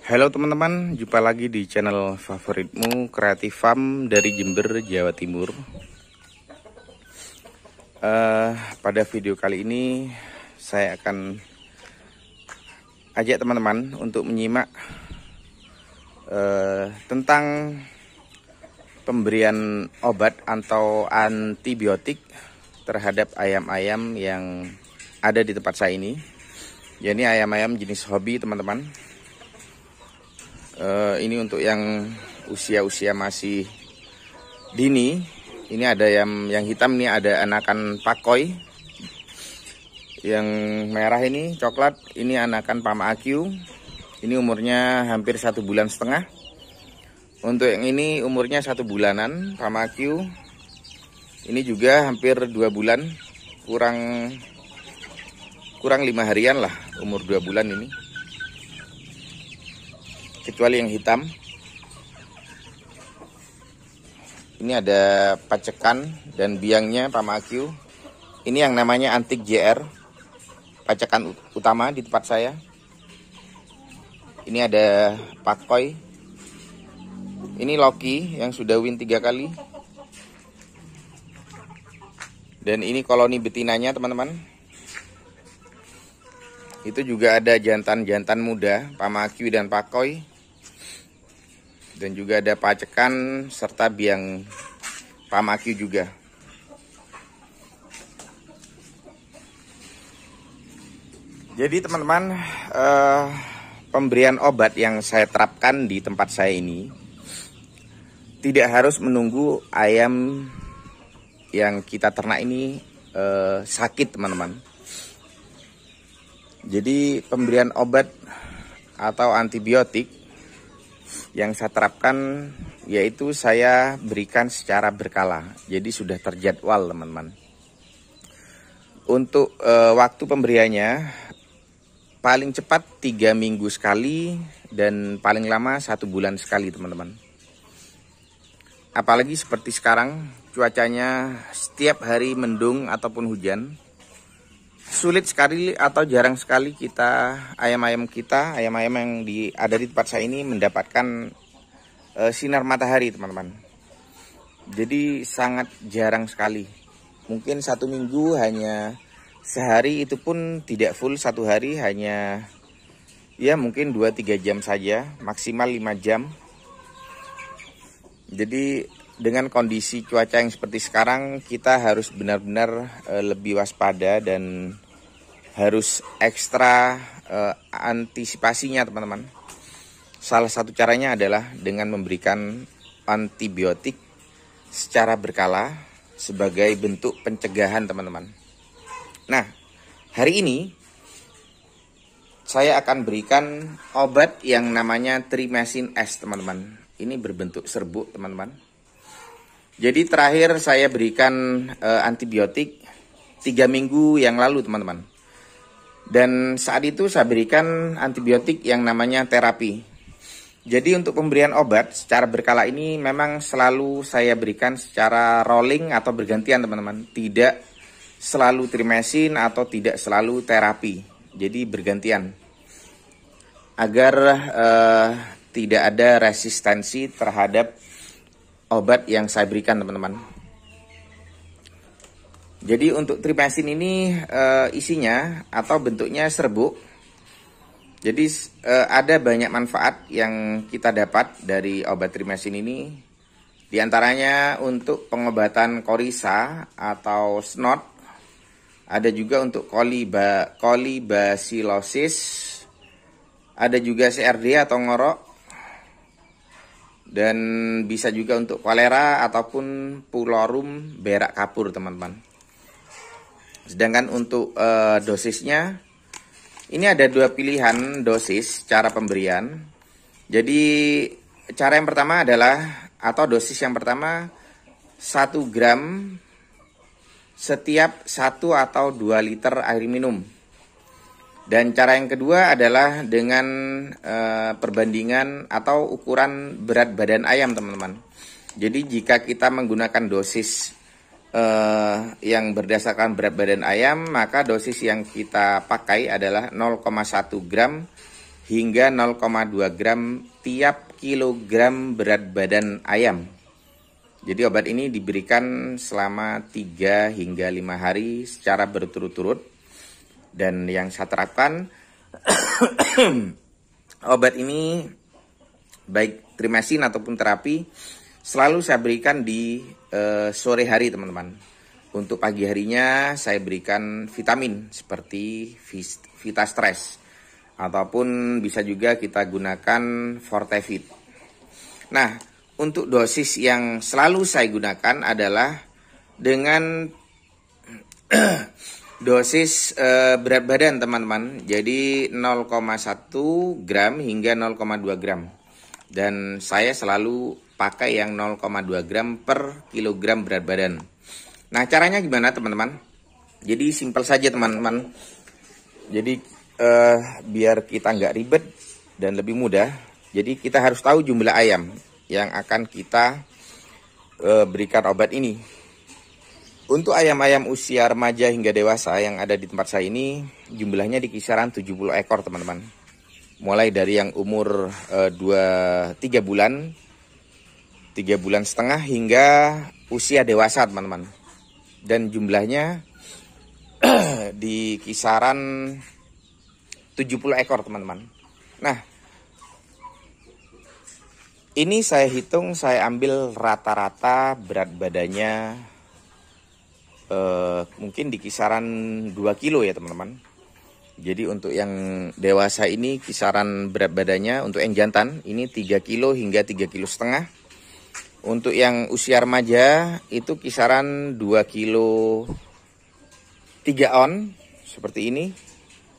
Halo teman-teman, jumpa lagi di channel favoritmu Kreatif Farm dari Jember, Jawa Timur. Pada video kali ini saya akan ajak teman-teman untuk menyimak tentang pemberian obat atau antibiotik terhadap ayam-ayam yang ada di tempat saya ini. Jadi ayam-ayam jenis hobi teman-teman. Ini untuk yang usia-usia masih dini. Ini ada yang hitam nih, ada anakan pakoi. Yang merah ini coklat, ini anakan Pama Aq. Ini umurnya hampir 1,5 bulan. Untuk yang ini umurnya 1 bulanan, Pama Aq. Ini juga hampir 2 bulan, kurang 5 harian lah umur 2 bulan ini. Kecuali yang hitam. Ini ada pacekan dan biangnya Pama Aq. Ini yang namanya Antik JR, pacekan utama di tempat saya. Ini ada pakoi. Ini Loki yang sudah win 3 kali. Dan ini koloni betinanya teman-teman. Itu juga ada jantan-jantan muda Pama Aq dan pakoi. Dan juga ada pacekan serta biang Pama Aq juga. Jadi teman-teman, pemberian obat yang saya terapkan di tempat saya ini tidak harus menunggu ayam yang kita ternak ini sakit teman-teman. Jadi pemberian obat atau antibiotik yang saya terapkan yaitu saya berikan secara berkala. Jadi sudah terjadwal teman-teman. Untuk waktu pemberiannya paling cepat 3 minggu sekali dan paling lama 1 bulan sekali teman-teman. Apalagi seperti sekarang cuacanya setiap hari mendung ataupun hujan. Sulit sekali atau jarang sekali kita ayam-ayam yang ada di tempat saya ini mendapatkan sinar matahari teman-teman. Jadi sangat jarang sekali. Mungkin 1 minggu hanya sehari, itu pun tidak full 1 hari, hanya ya mungkin 2-3 jam saja, maksimal 5 jam. Jadi dengan kondisi cuaca yang seperti sekarang, kita harus benar-benar lebih waspada dan harus ekstra antisipasinya teman-teman. Salah satu caranya adalah dengan memberikan antibiotik secara berkala sebagai bentuk pencegahan teman-teman. Nah, hari ini saya akan berikan obat yang namanya Trimecin S teman-teman. Ini berbentuk serbuk teman-teman. Jadi terakhir saya berikan antibiotik 3 minggu yang lalu teman-teman. Dan saat itu saya berikan antibiotik yang namanya terapi. Jadi untuk pemberian obat secara berkala ini memang selalu saya berikan secara rolling atau bergantian teman-teman. Tidak selalu Trimecin atau tidak selalu terapi. Jadi bergantian. Agar tidak ada resistensi terhadap obat yang saya berikan teman-teman. Jadi untuk Trimecin ini isinya atau bentuknya serbuk. Jadi ada banyak manfaat yang kita dapat dari obat Trimecin ini. Di antaranya untuk pengobatan korisa atau snot. Ada juga untuk kolibasilosis. Ada juga CRD atau ngorok. Dan bisa juga untuk kolera ataupun pulorum berak kapur teman-teman. Sedangkan untuk dosisnya, ini ada 2 pilihan dosis cara pemberian. Jadi cara yang pertama adalah, atau dosis yang pertama 1 gram setiap 1 atau 2 liter air minum. Dan cara yang kedua adalah dengan perbandingan atau ukuran berat badan ayam teman-teman. Jadi jika kita menggunakan dosis yang berdasarkan berat badan ayam, maka dosis yang kita pakai adalah 0,1 gram hingga 0,2 gram tiap kilogram berat badan ayam. Jadi obat ini diberikan selama 3 hingga 5 hari secara berturut-turut. Dan yang saya terapkan, obat ini baik trimesin ataupun terapi selalu saya berikan di sore hari teman-teman. Untuk pagi harinya saya berikan vitamin seperti Vitastress ataupun bisa juga kita gunakan Fortevit. Nah, untuk dosis yang selalu saya gunakan adalah dengan dosis berat badan teman-teman. Jadi 0,1 gram hingga 0,2 gram. Dan saya selalu pakai yang 0,2 gram per kilogram berat badan. Nah, caranya gimana teman-teman? Jadi simpel saja teman-teman. Jadi biar kita nggak ribet dan lebih mudah, jadi kita harus tahu jumlah ayam yang akan kita berikan obat ini. Untuk ayam-ayam usia remaja hingga dewasa yang ada di tempat saya ini, jumlahnya di kisaran 70 ekor teman-teman. Mulai dari yang umur 3 bulan, 3 bulan setengah hingga usia dewasa teman-teman. Dan jumlahnya di kisaran 70 ekor teman-teman. Nah, ini saya hitung, saya ambil rata-rata berat badannya mungkin di kisaran 2 kilo ya teman-teman. Jadi untuk yang dewasa ini kisaran berat badannya, untuk yang jantan ini 3 kilo hingga 3 kilo setengah. Untuk yang usia remaja itu kisaran 2 kilo 3 on seperti ini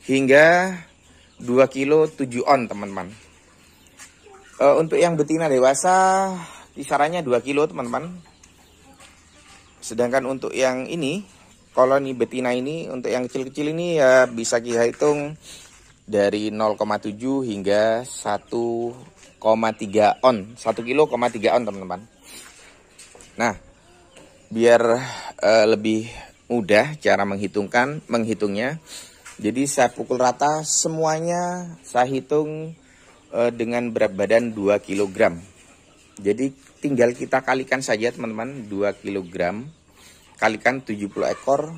hingga 2 kilo 7 on teman-teman. Untuk yang betina dewasa kisarannya 2 kilo teman-teman. Sedangkan untuk yang ini, koloni betina ini, untuk yang kecil-kecil ini ya bisa kita hitung dari 0,7 hingga 1,3 on, 1 kilo 3 on teman-teman. Nah, biar lebih mudah cara menghitungnya. Jadi saya pukul rata semuanya, saya hitung dengan berat badan 2 kg. Jadi tinggal kita kalikan saja teman-teman, 2 kg kalikan 70 ekor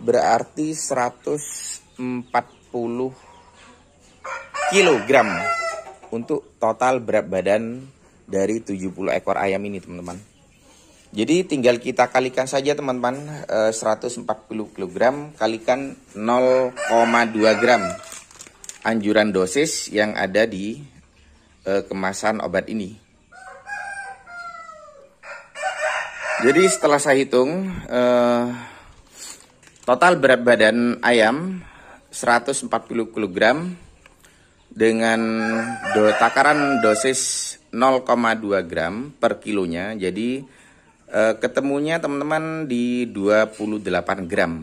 berarti 140 kg untuk total berat badan dari 70 ekor ayam ini teman-teman. Jadi tinggal kita kalikan saja teman-teman, 140 kg kalikan 0,2 gram anjuran dosis yang ada di kemasan obat ini. Jadi setelah saya hitung total berat badan ayam 140 kg dengan takaran dosis 0,2 gram per kilonya. Jadi ketemunya teman-teman di 28 gram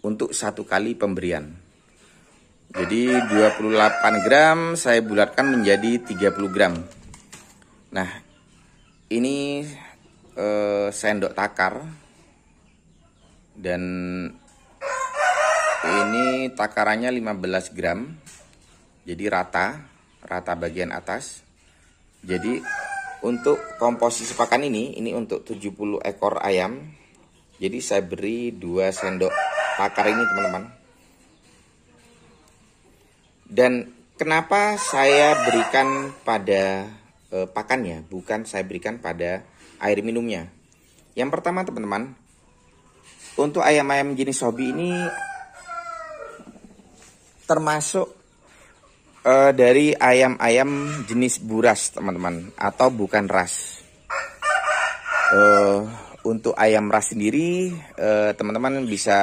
untuk satu kali pemberian. Jadi 28 gram saya bulatkan menjadi 30 gram. Nah, ini sendok takar. Dan ini takarannya 15 gram. Jadi rata bagian atas. Jadi untuk komposisi pakan ini untuk 70 ekor ayam. Jadi saya beri 2 sendok takar ini teman-teman. Dan kenapa saya berikan pada pakannya, bukan saya berikan pada air minumnya? Yang pertama teman-teman, untuk ayam-ayam jenis hobi ini termasuk dari ayam-ayam jenis buras teman-teman, atau bukan ras. Untuk ayam ras sendiri teman-teman bisa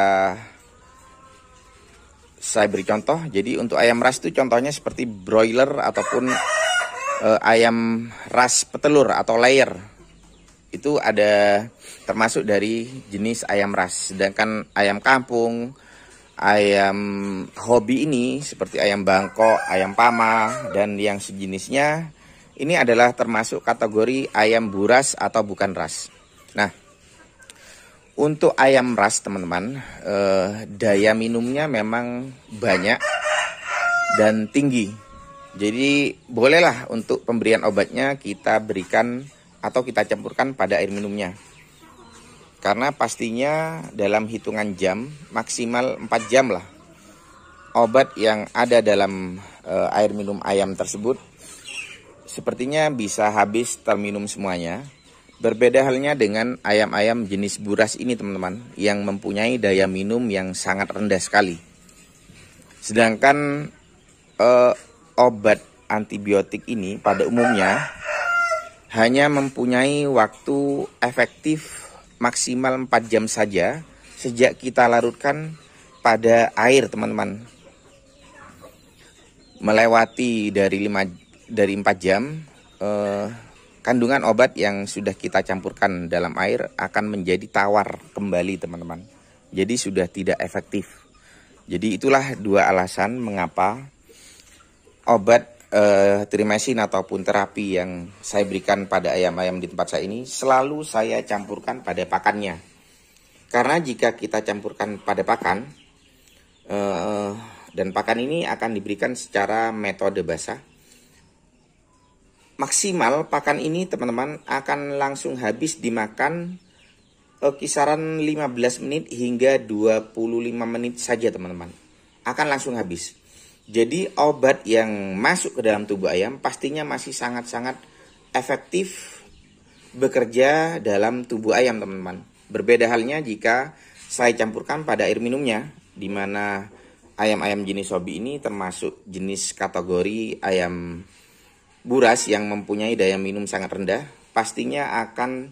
saya beri contoh. Jadi untuk ayam ras itu contohnya seperti broiler ataupun ayam ras petelur atau layer. Itu ada termasuk dari jenis ayam ras. Sedangkan ayam kampung, ayam hobi ini seperti ayam Bangkok, ayam Pama, dan yang sejenisnya ini adalah termasuk kategori ayam buras atau bukan ras. Nah, untuk ayam ras teman-teman, daya minumnya memang banyak. dan tinggi. Jadi bolehlah untuk pemberian obatnya kita berikan atau kita campurkan pada air minumnya. Karena pastinya dalam hitungan jam, maksimal 4 jam lah, obat yang ada dalam air minum ayam tersebut sepertinya bisa habis terminum semuanya. Berbeda halnya dengan ayam-ayam jenis buras ini teman-teman, yang mempunyai daya minum yang sangat rendah sekali. Sedangkan obat antibiotik ini pada umumnya hanya mempunyai waktu efektif maksimal 4 jam saja sejak kita larutkan pada air teman-teman. Melewati dari 4 jam, kandungan obat yang sudah kita campurkan dalam air akan menjadi tawar kembali teman-teman. Jadi sudah tidak efektif. Jadi itulah 2 alasan mengapa obat trimesin ataupun terapi yang saya berikan pada ayam-ayam di tempat saya ini selalu saya campurkan pada pakannya. Karena jika kita campurkan pada pakan, dan pakan ini akan diberikan secara metode basah, maksimal pakan ini teman-teman akan langsung habis dimakan kisaran 15 menit hingga 25 menit saja teman-teman. Akan langsung habis. Jadi obat yang masuk ke dalam tubuh ayam pastinya masih sangat-sangat efektif bekerja dalam tubuh ayam teman-teman. Berbeda halnya jika saya campurkan pada air minumnya, di mana ayam-ayam jenis hobi ini termasuk jenis kategori ayam buras yang mempunyai daya minum sangat rendah, pastinya akan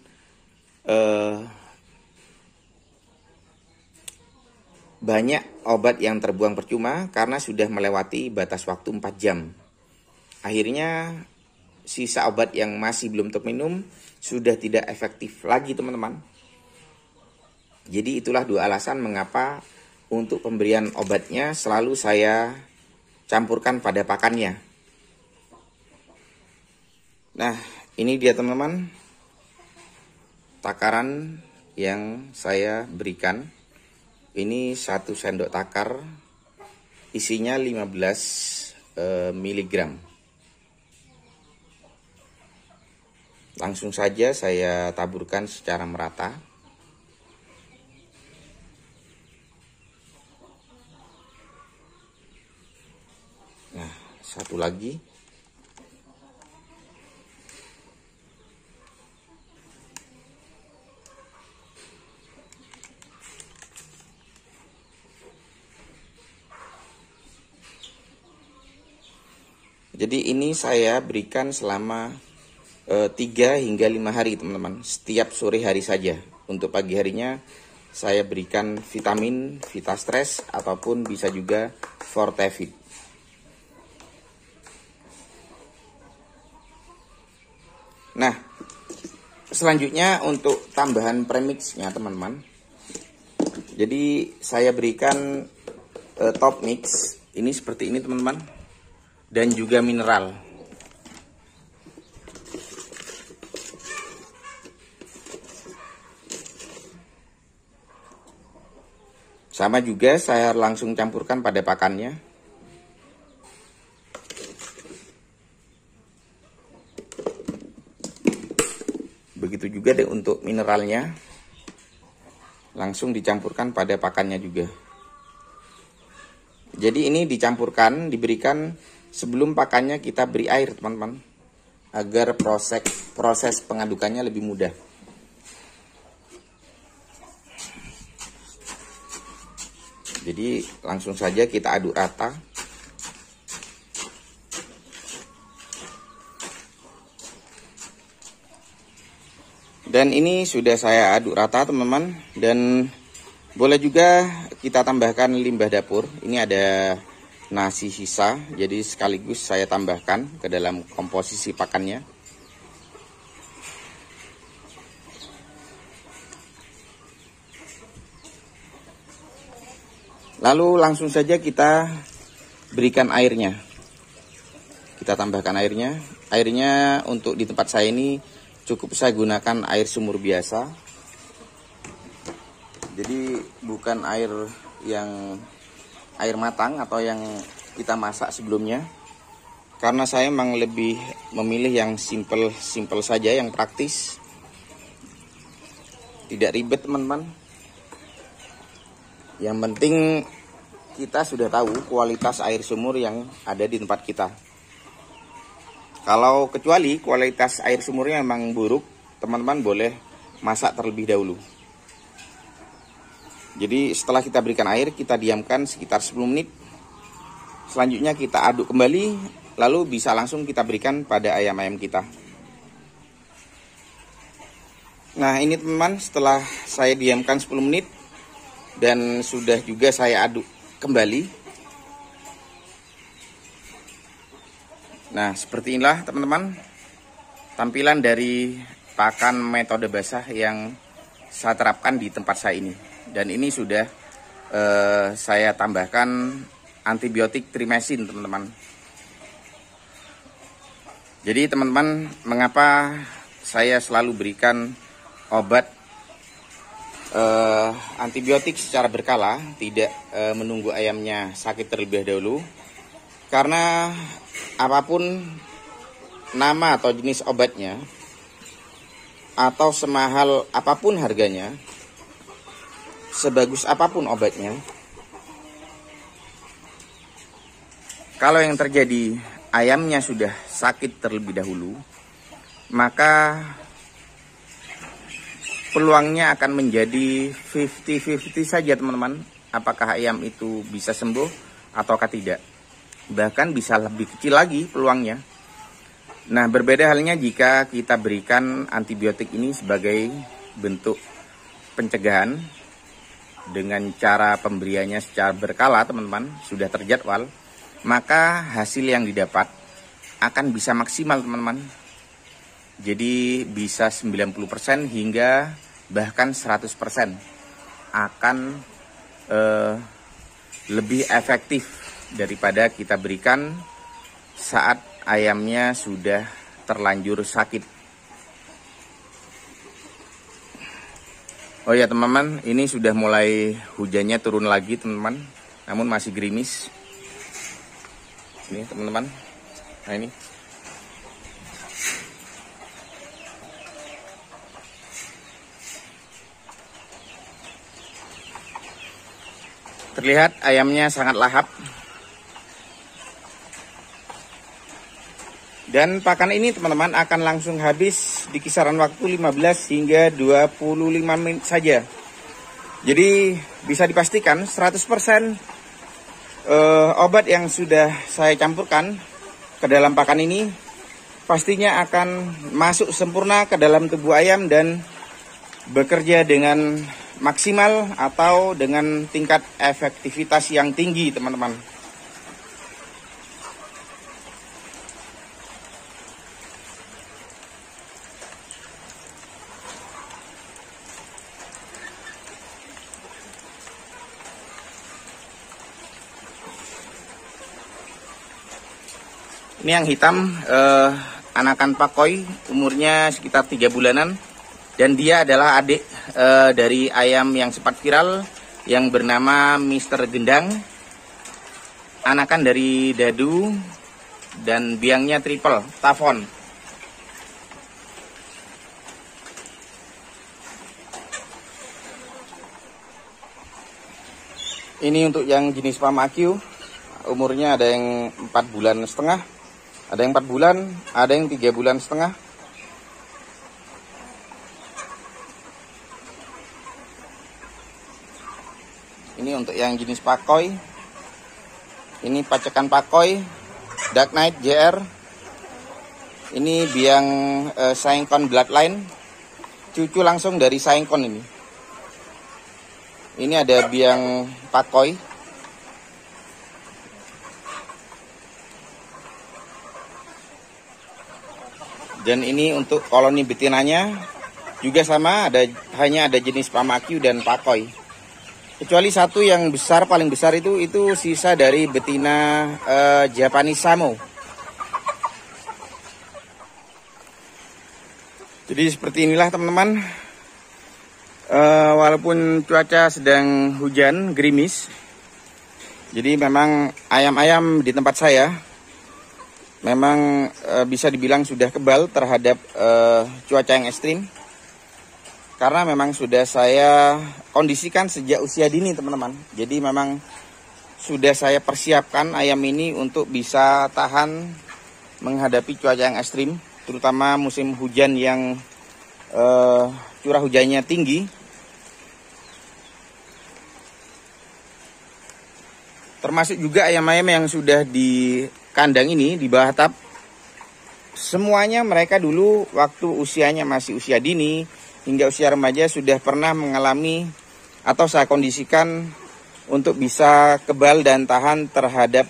banyak obat yang terbuang percuma karena sudah melewati batas waktu 4 jam. Akhirnya sisa obat yang masih belum terminum sudah tidak efektif lagi teman-teman. Jadi itulah 2 alasan mengapa untuk pemberian obatnya selalu saya campurkan pada pakannya. Nah, ini dia teman-teman takaran yang saya berikan. Ini 1 sendok takar, isinya 15 mg. Langsung saja saya taburkan secara merata. Nah, 1 lagi. Jadi ini saya berikan selama 3 hingga 5 hari teman-teman. Setiap sore hari saja. Untuk pagi harinya saya berikan vitamin, Vitastres, ataupun bisa juga Fortevit. Nah, selanjutnya untuk tambahan premixnya teman-teman. Jadi saya berikan top mix. Ini seperti ini teman-teman. Dan juga mineral. Sama juga saya langsung campurkan pada pakannya. Begitu juga deh untuk mineralnya. Langsung dicampurkan pada pakannya juga. Jadi ini dicampurkan, diberikan sebelum pakannya kita beri air teman-teman, agar proses pengadukannya lebih mudah. Jadi langsung saja kita aduk rata. Dan ini sudah saya aduk rata teman-teman. Dan boleh juga kita tambahkan limbah dapur. Ini ada nasi sisa, jadi sekaligus saya tambahkan ke dalam komposisi pakannya. Lalu langsung saja kita berikan airnya. Kita tambahkan airnya. Airnya untuk di tempat saya ini cukup saya gunakan air sumur biasa. Jadi bukan air matang atau yang kita masak sebelumnya. Karena saya memang lebih memilih yang simple saja, yang praktis. Tidak ribet teman-teman. Yang penting kita sudah tahu kualitas air sumur yang ada di tempat kita. Kalau kecuali kualitas air sumurnya memang buruk, teman-teman boleh masak terlebih dahulu. Jadi setelah kita berikan air, kita diamkan sekitar 10 menit. Selanjutnya kita aduk kembali, lalu bisa langsung kita berikan pada ayam-ayam kita. Nah ini teman-teman, setelah saya diamkan 10 menit dan sudah juga saya aduk kembali. Nah seperti inilah teman-teman tampilan dari pakan metode basah yang saya terapkan di tempat saya ini. Dan ini sudah saya tambahkan antibiotik trimesin teman-teman. Jadi teman-teman, mengapa saya selalu berikan obat antibiotik secara berkala, tidak menunggu ayamnya sakit terlebih dahulu? Karena apapun nama atau jenis obatnya, atau semahal apapun harganya, sebagus apapun obatnya, kalau yang terjadi ayamnya sudah sakit terlebih dahulu, maka peluangnya akan menjadi 50-50 saja teman-teman. Apakah ayam itu bisa sembuh ataukah tidak. Bahkan bisa lebih kecil lagi peluangnya. Nah berbeda halnya jika kita berikan antibiotik ini sebagai bentuk pencegahan dengan cara pemberiannya secara berkala teman-teman, sudah terjadwal, maka hasil yang didapat akan bisa maksimal teman-teman. Jadi bisa 90% hingga bahkan 100% akan lebih efektif daripada kita berikan saat ayamnya sudah terlanjur sakit. Oh ya teman-teman, ini sudah mulai hujannya turun lagi teman-teman, namun masih gerimis. Ini teman-teman, nah ini. Terlihat ayamnya sangat lahap. Dan pakan ini teman-teman akan langsung habis di kisaran waktu 15 hingga 25 menit saja. Jadi bisa dipastikan 100% obat yang sudah saya campurkan ke dalam pakan ini pastinya akan masuk sempurna ke dalam tubuh ayam dan bekerja dengan maksimal atau dengan tingkat efektivitas yang tinggi teman-teman. Ini yang hitam anakan pakoi, umurnya sekitar 3 bulanan. Dan dia adalah adik dari ayam yang sempat viral yang bernama Mr. Gendang. Anakan dari dadu dan biangnya triple, tafon. Ini untuk yang jenis Pamakyu, umurnya ada yang 4 bulan setengah. Ada yang 4 bulan, ada yang 3 bulan setengah. Ini untuk yang jenis pakoi. Ini pacekan pakoi, Dark Knight JR. Ini biang Saengkon Bloodline, cucu langsung dari Saengkon ini. Ini ada biang pakoi. Dan ini untuk koloni betinanya juga sama, hanya ada jenis Pamakyu dan pakoi. Kecuali satu yang besar, paling besar itu sisa dari betina Japanese Samo. Jadi seperti inilah teman-teman. Walaupun cuaca sedang hujan, gerimis, Jadi memang ayam-ayam di tempat saya memang bisa dibilang sudah kebal terhadap cuaca yang ekstrim. Karena memang sudah saya kondisikan sejak usia dini teman-teman. Jadi memang sudah saya persiapkan ayam ini untuk bisa tahan menghadapi cuaca yang ekstrim. Terutama musim hujan yang curah hujannya tinggi. Termasuk juga ayam-ayam yang sudah di kandang ini, di bawah atap. Semuanya mereka dulu waktu usianya masih usia dini hingga usia remaja sudah pernah mengalami atau saya kondisikan untuk bisa kebal dan tahan terhadap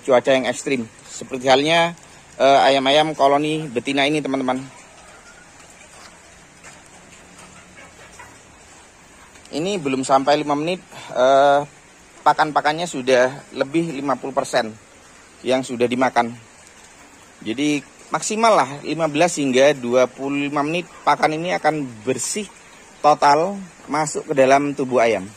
cuaca yang ekstrim. Seperti halnya ayam-ayam koloni betina ini teman-teman. Ini belum sampai 5 menit. Pakan-pakannya sudah lebih 50% yang sudah dimakan. Jadi maksimal lah 15 hingga 25 menit pakan ini akan bersih total masuk ke dalam tubuh ayam.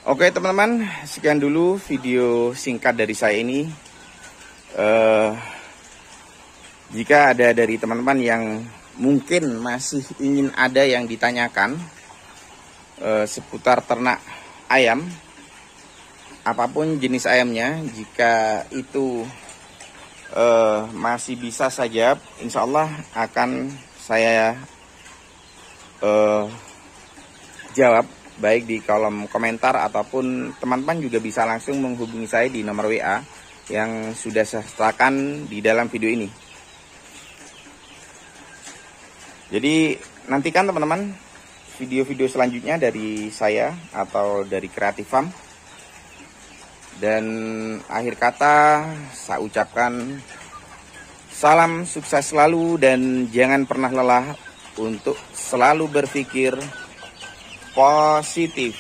Oke teman-teman, sekian dulu video singkat dari saya ini. Jika ada dari teman-teman yang mungkin masih ingin ada yang ditanyakan seputar ternak ayam, apapun jenis ayamnya, jika itu masih bisa saya jawab, insya Allah akan saya jawab baik di kolom komentar ataupun teman-teman juga bisa langsung menghubungi saya di nomor WA yang sudah saya sertakan di dalam video ini. Jadi nantikan teman-teman video-video selanjutnya dari saya atau dari Creative Farm. Dan akhir kata saya ucapkan salam sukses selalu dan jangan pernah lelah untuk selalu berpikir positif.